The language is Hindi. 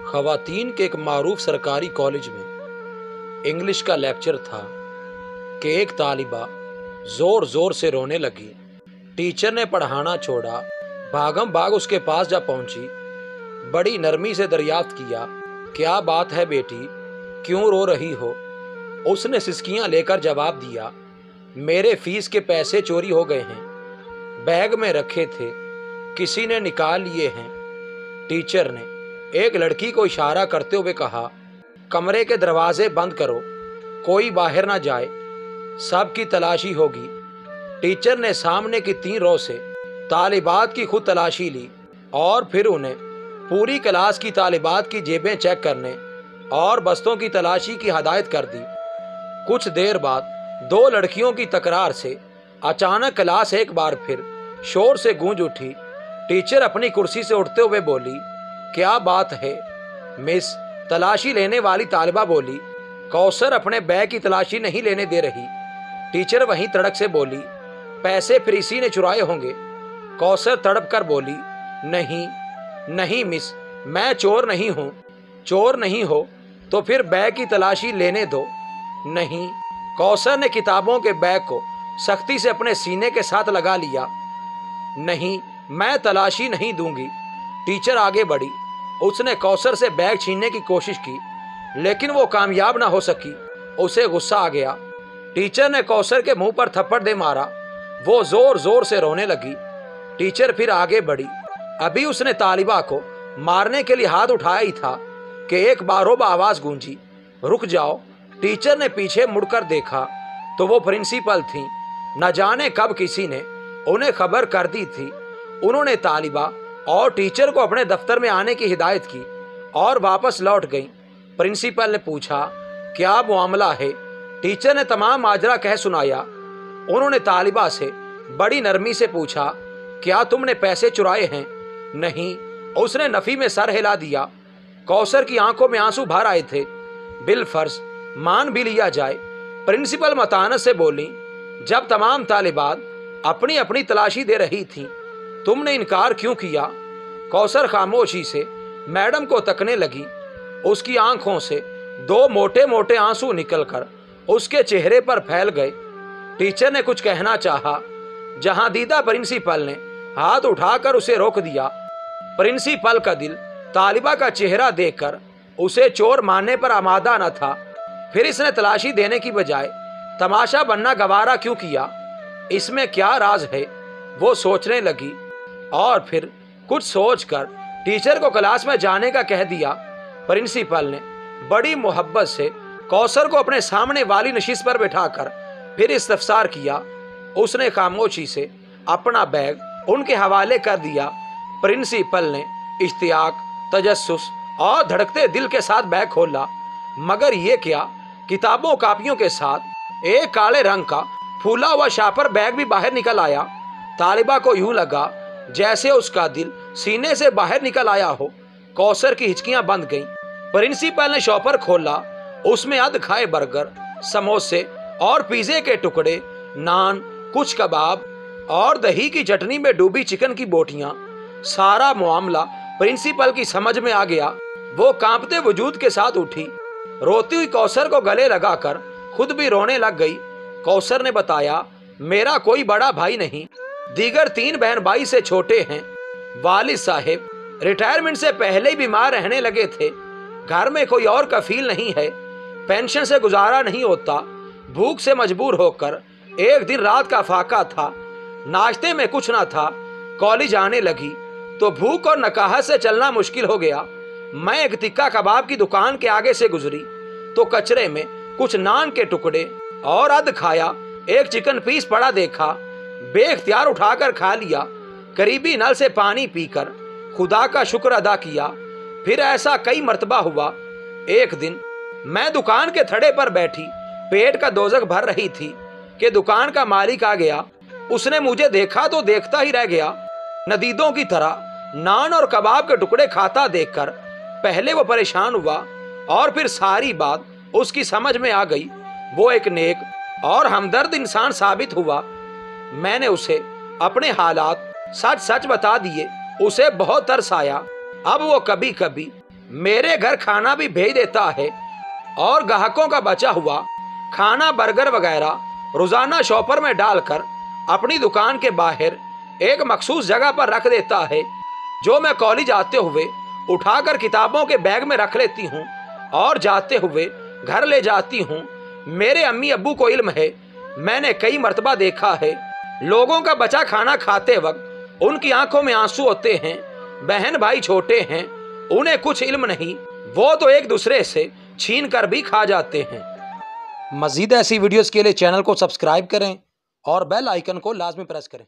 ख़वातीन के एक मारूफ सरकारी कॉलेज में इंग्लिश का लेक्चर था कि एक तालिबा ज़ोर ज़ोर से रोने लगी। टीचर ने पढ़ाना छोड़ा, भागम भाग उसके पास जा पहुंची। बड़ी नरमी से दरियाफ्त किया, क्या बात है बेटी, क्यों रो रही हो? उसने सिसकियां लेकर जवाब दिया, मेरे फीस के पैसे चोरी हो गए हैं, बैग में रखे थे, किसी ने निकाल लिए हैं। टीचर ने एक लड़की को इशारा करते हुए कहा, कमरे के दरवाजे बंद करो, कोई बाहर ना जाए, सबकी तलाशी होगी। टीचर ने सामने की 3 रो से तालिबात की खुद तलाशी ली और फिर उन्हें पूरी क्लास की तालिबात की जेबें चेक करने और बस्तों की तलाशी की हदायत कर दी। कुछ देर बाद 2 लड़कियों की तकरार से अचानक क्लास एक बार फिर शोर से गूंज उठी। टीचर अपनी कुर्सी से उठते हुए बोली, क्या बात है मिस? तलाशी लेने वाली तालिबा बोली, कौसर अपने बैग की तलाशी नहीं लेने दे रही। टीचर वहीं तड़क से बोली, पैसे फिर इसी ने चुराए होंगे। कौसर तड़प कर बोली, नहीं नहीं मिस, मैं चोर नहीं हूँ। चोर नहीं हो तो फिर बैग की तलाशी लेने दो। नहीं। कौसर ने किताबों के बैग को सख्ती से अपने सीने के साथ लगा लिया। नहीं, मैं तलाशी नहीं दूंगी। टीचर आगे बढ़ी। उसने कौसर से बैग छीनने की कोशिश की, लेकिन वो कामयाब ना हो सकी। उसे गुस्सा आ गया। टीचर ने कौसर के मुंह पर थप्पड़ दे मारा। वो जोर जोर से रोने लगी। टीचर फिर आगे बढ़ी। अभी उसने तालिबा को मारने के लिए हाथ उठाया ही था कि एक बारोबा आवाज गूंजी, रुक जाओ। टीचर ने पीछे मुड़कर देखा तो वो प्रिंसिपल थी। न जाने कब किसी ने उन्हें खबर कर दी थी। उन्होंने तालिबा और टीचर को अपने दफ्तर में आने की हिदायत की और वापस लौट गई। प्रिंसिपल ने पूछा, क्या मामला है? टीचर ने तमाम माजरा कह सुनाया। उन्होंने तालिबा से बड़ी नरमी से पूछा, क्या तुमने पैसे चुराए हैं? नहीं। उसने नफी में सर हिला दिया। कौसर की आंखों में आंसू भर आए थे। बिलफर्ज मान भी लिया जाए। प्रिंसिपल मतानत से बोली, जब तमाम तालिबात अपनी अपनी तलाशी दे रही थी, तुमने इनकार क्यों किया? कौसर खामोशी से मैडम को तकने लगी। उसकी आंखों से 2 मोटे मोटे आंसू निकलकर उसके चेहरे पर फैल गए। टीचर ने कुछ कहना चाहा, जहां दीदा प्रिंसिपल ने हाथ उठाकर उसे रोक दिया। प्रिंसिपल का दिल तालिबा का चेहरा देखकर उसे चोर मानने पर आमादा न था। फिर इसने तलाशी देने की बजाय तमाशा बनना गवारा क्यों किया? इसमें क्या राज है? वो सोचने लगी और फिर कुछ सोचकर टीचर को क्लास में जाने का कह दिया। प्रिंसिपल ने बड़ी मोहब्बत से कौसर को अपने सामने वाली नशिस्त पर बिठाकर फिर इस्तफसार किया। उसने खामोशी से अपना बैग उनके हवाले कर दिया। प्रिंसिपल ने इश्तियाक, तजस्सुस और धड़कते दिल के साथ बैग खोला, मगर ये क्या, किताबों कापियों के साथ एक काले रंग का फूला हुआ शापर बैग भी बाहर निकल आया। तालिबा को यूं लगा जैसे उसका दिल सीने से बाहर निकल आया हो। कौसर की हिचकियां बंद गईं। प्रिंसिपल ने शॉपर खोला। उसमें अध खाए बर्गर, समोसे और पिज़्ज़े के टुकड़े, नान, कुछ कबाब और दही की चटनी में डूबी चिकन की बोटियां। सारा मामला प्रिंसिपल की समझ में आ गया। वो कांपते वजूद के साथ उठी। रोती हुई कौसर को गले लगाकर खुद भी रोने लग गई। कौसर ने बताया, मेरा कोई बड़ा भाई नहीं, दीगर 3 बहन भाई से छोटे हैं। वालिद साहब रिटायरमेंट से पहले ही बीमार रहने लगे थे। घर में कोई और कफील नहीं है। पेंशन से गुजारा नहीं होता। भूख से मजबूर होकर एक दिन रात का फाका था। नाश्ते में कुछ ना था। कॉलेज आने लगी तो भूख और नकाहत से चलना मुश्किल हो गया। मैं एक तिक्का कबाब की दुकान के आगे से गुजरी तो कचरे में कुछ नान के टुकड़े और अध खाया एक चिकन पीस पड़ा देखा। बेख्तियार उठाकर खा लिया। करीबी नल से पानी पीकर खुदा का शुक्र अदा किया। फिर ऐसा कई मर्तबा हुआ। एक दिन मैं दुकान के थड़े पर बैठी पेट का दोजख भर रही थी कि दुकान का मालिक आ गया। उसने मुझे देखा तो देखता ही रह गया। नदीदों की तरह नान और कबाब के टुकड़े खाता देखकर पहले वो परेशान हुआ और फिर सारी बात उसकी समझ में आ गई। वो एक नेक और हमदर्द इंसान साबित हुआ। मैंने उसे अपने हालात सच सच बता दिए। उसे बहुत तरस आया। अब वो कभी कभी मेरे घर खाना भी भेज देता है और ग्राहकों का बचा हुआ खाना बर्गर वगैरह रोजाना शॉपर में डालकर अपनी दुकान के बाहर एक मखसूस जगह पर रख देता है, जो मैं कॉलेज आते हुए उठाकर किताबों के बैग में रख लेती हूँ और जाते हुए घर ले जाती हूँ। मेरे अम्मी अब्बू को इल्म है, मैंने कई मर्तबा देखा है लोगों का बचा खाना खाते वक्त उनकी आंखों में आंसू होते हैं। बहन भाई छोटे हैं, उन्हें कुछ इल्म नहीं, वो तो एक दूसरे से छीन कर भी खा जाते हैं। मज़ीद ऐसी वीडियोस के लिए चैनल को सब्सक्राइब करें और बेल आइकन को लाजमी प्रेस करें।